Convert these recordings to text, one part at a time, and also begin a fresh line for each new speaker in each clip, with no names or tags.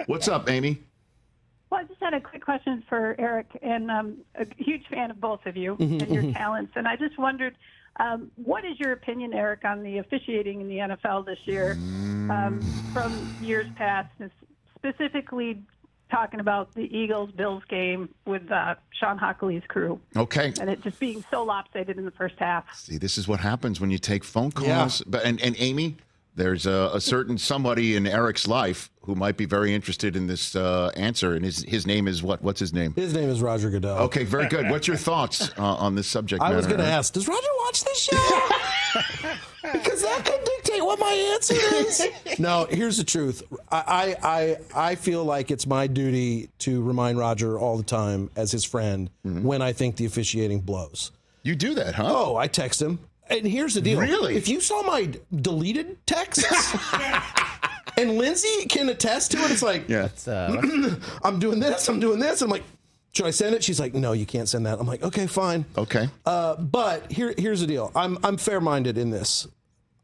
What's up, Amy?
Well, I just had a quick question for Eric, and I'm a huge fan of both of you and your talents. And I just wondered, what is your opinion, Eric, on the officiating in the NFL this year from years past, specifically talking about the Eagles-Bills game with Sean Hockley's crew?
Okay.
And it just being so lopsided in the first half.
See, this is what happens when you take phone calls. Yeah. But and Amy, there's a certain somebody in Eric's life who might be very interested in this answer, and his name is what? What's his name?
His name is Roger Goodell.
Okay, very good. What's your thoughts on this subject matter?
I was going to ask, does Roger watch this show? Because that could dictate what my answer is. No, here's the truth. I feel like it's my duty to remind Roger all the time as his friend when I think the officiating blows.
You do that, huh?
Oh, I text him. And here's the deal.
Really?
If you saw my deleted texts, and Lindsay can attest to it, it's like, I'm doing this, I'm doing this. I'm like, should I send it? She's like, no, you can't send that. I'm like, okay, fine.
Okay.
But here's the deal. I'm fair-minded in this.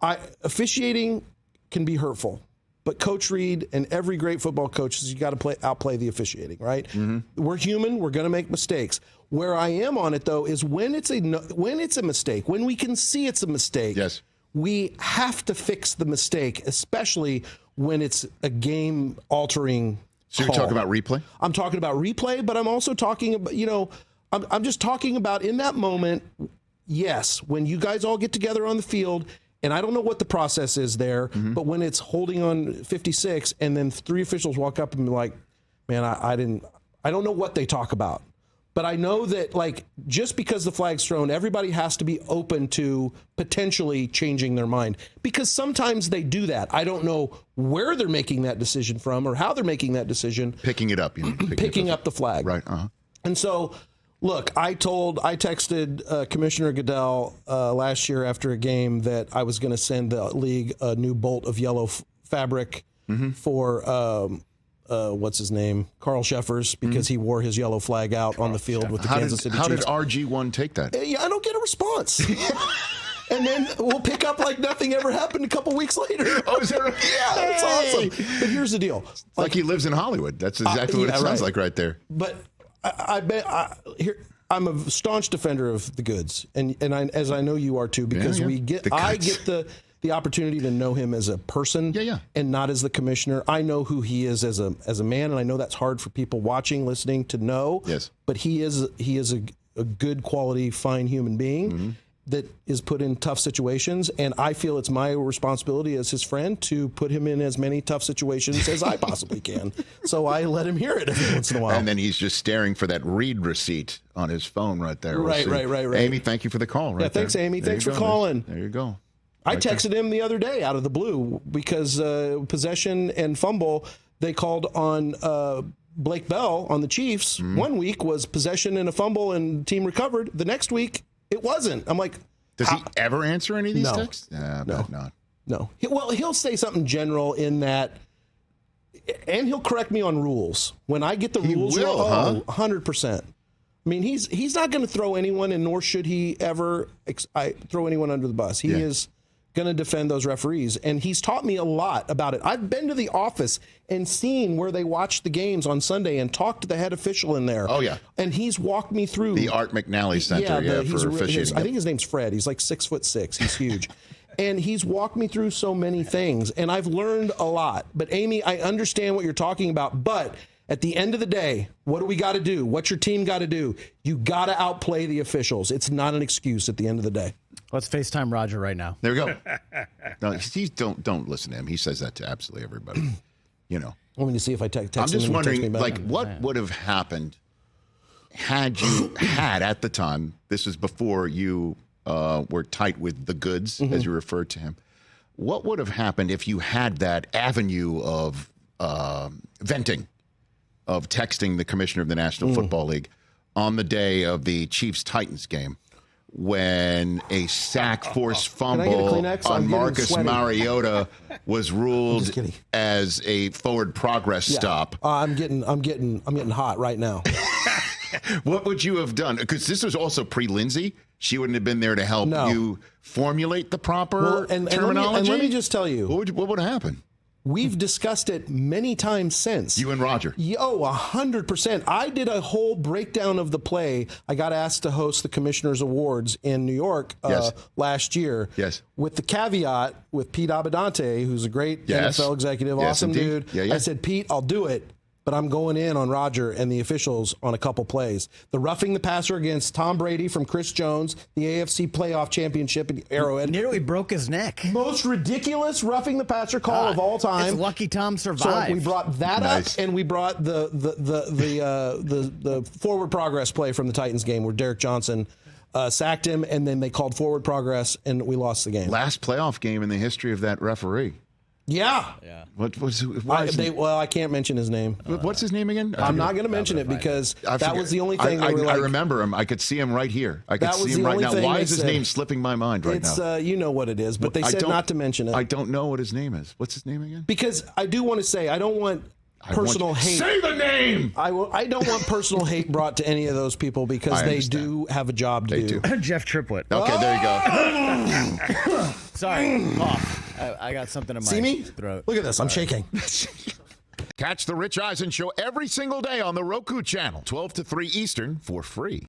Officiating can be hurtful. But Coach Reed and every great football coach says you got to outplay the officiating, right? Mm-hmm. We're human. We're going to make mistakes. Where I am on it, though, is when it's a mistake, when we can see it's a mistake,
yes, we
have to fix the mistake, especially when it's a game-altering
So you're talking about replay?
I'm talking about replay, but I'm also talking about, I'm just talking about in that moment, yes, when you guys all get together on the field, and I don't know what the process is there, but when it's holding on 56 and then three officials walk up and be like, man, I don't know what they talk about. But I know that, just because the flag's thrown, everybody has to be open to potentially changing their mind. Because sometimes they do that. I don't know where they're making that decision from or how they're making that decision.
Picking it up, you mean?
Picking up the flag.
Right. Uh-huh.
And so, look, I texted Commissioner Goodell last year after a game that I was going to send the league a new bolt of yellow fabric for what's his name? Carl Sheffers, because he wore his yellow flag out on the field with the Kansas City Chiefs.
How did RG1 take that?
Yeah, I don't get a response. And then we'll pick up like nothing ever happened a couple weeks later.
Oh, is that right?
Yeah, that's awesome. But here's the deal.
Like he lives in Hollywood. That's exactly what it sounds like right there.
But I bet I'm a staunch defender of the goods, and as I know you are too, because I get the opportunity to know him as a person, and not as the commissioner. I know who he is as a man, and I know that's hard for people watching, listening to know.
Yes,
but he is a good quality, fine human being that is put in tough situations, and I feel it's my responsibility as his friend to put him in as many tough situations as I possibly can. So I let him hear it every once in a while.
And then he's just staring for that read receipt on his phone right there.
Right.
Amy, thank you for the call. Right.
Yeah, thanks, Amy. Thanks for calling.
There you go.
I texted him the other day out of the blue because possession and fumble, they called on Blake Bell on the Chiefs. 1 week was possession and a fumble and team recovered. The next week, it wasn't. I'm like,
does he ever answer any of these texts?
No,
not.
No. Well, he'll say something general in that, and he'll correct me on rules. When I get the rules wrong, 100%. I mean, he's not going to throw anyone, and nor should he ever throw anyone under the bus. He is going to defend those referees, and he's taught me a lot about it. I've been to the office and seen where they watch the games on Sunday and talked to the head official in there.
Oh, yeah.
And he's walked me through.
The Art McNally Center, for officiating.
I think his name's Fred. He's like 6'6". He's huge. And he's walked me through so many things, and I've learned a lot. But, Amy, I understand what you're talking about, but at the end of the day, what do we got to do? What's your team got to do? You got to outplay the officials. It's not an excuse at the end of the day.
Let's FaceTime Roger right now.
There we go. No, don't listen to him. He says that to absolutely everybody.
Let me see if I text him.
I'm just wondering, what would have happened had you had at the time, this was before you were tight with the goods, as you referred to him. What would have happened if you had that avenue of venting, of texting the commissioner of the National Football League on the day of the Chiefs-Titans game, when a sack force fumble on Marcus Mariota was ruled as a forward progress stop?
I'm getting hot right now.
What would you have done? Because this was also pre-Lindsay. She wouldn't have been there to help you formulate the proper terminology.
And let me just tell you,
what would have happened?
We've discussed it many times since.
You and Roger.
100%. I did a whole breakdown of the play. I got asked to host the Commissioners Awards in New York last year.
Yes.
With the caveat with Pete Abadante, who's a great NFL executive, awesome
indeed.
dude. I said, Pete, I'll do it, but I'm going in on Roger and the officials on a couple plays. The roughing the passer against Tom Brady from Chris Jones, the AFC playoff championship at Arrowhead.
Nearly broke his neck.
Most ridiculous roughing the passer call of all time.
It's lucky Tom survived.
So we brought that up, and we brought the forward progress play from the Titans game where Derek Johnson sacked him, and then they called forward progress, and we lost the game.
Last playoff game in the history of that referee.
Yeah.
I
I can't mention his name.
What's his name again?
I'm not going to mention it because that was the only thing
I
I
remember him. I could see him right here. I could see him right now. Why is his name slipping my mind right now?
You know what it is, but they said not to mention it.
I don't know what his name is. What's his name again?
Because I do want to say, I don't want personal hate.
Say the name!
I don't want personal hate brought to any of those people because they do have a job to do.
Jeff Triplett.
Okay, there you go.
Sorry, cough. I got something in my throat.
Look at this. I'm shaking.
Catch the Rich Eisen Show every single day on the Roku channel, 12 to 3 Eastern, for free.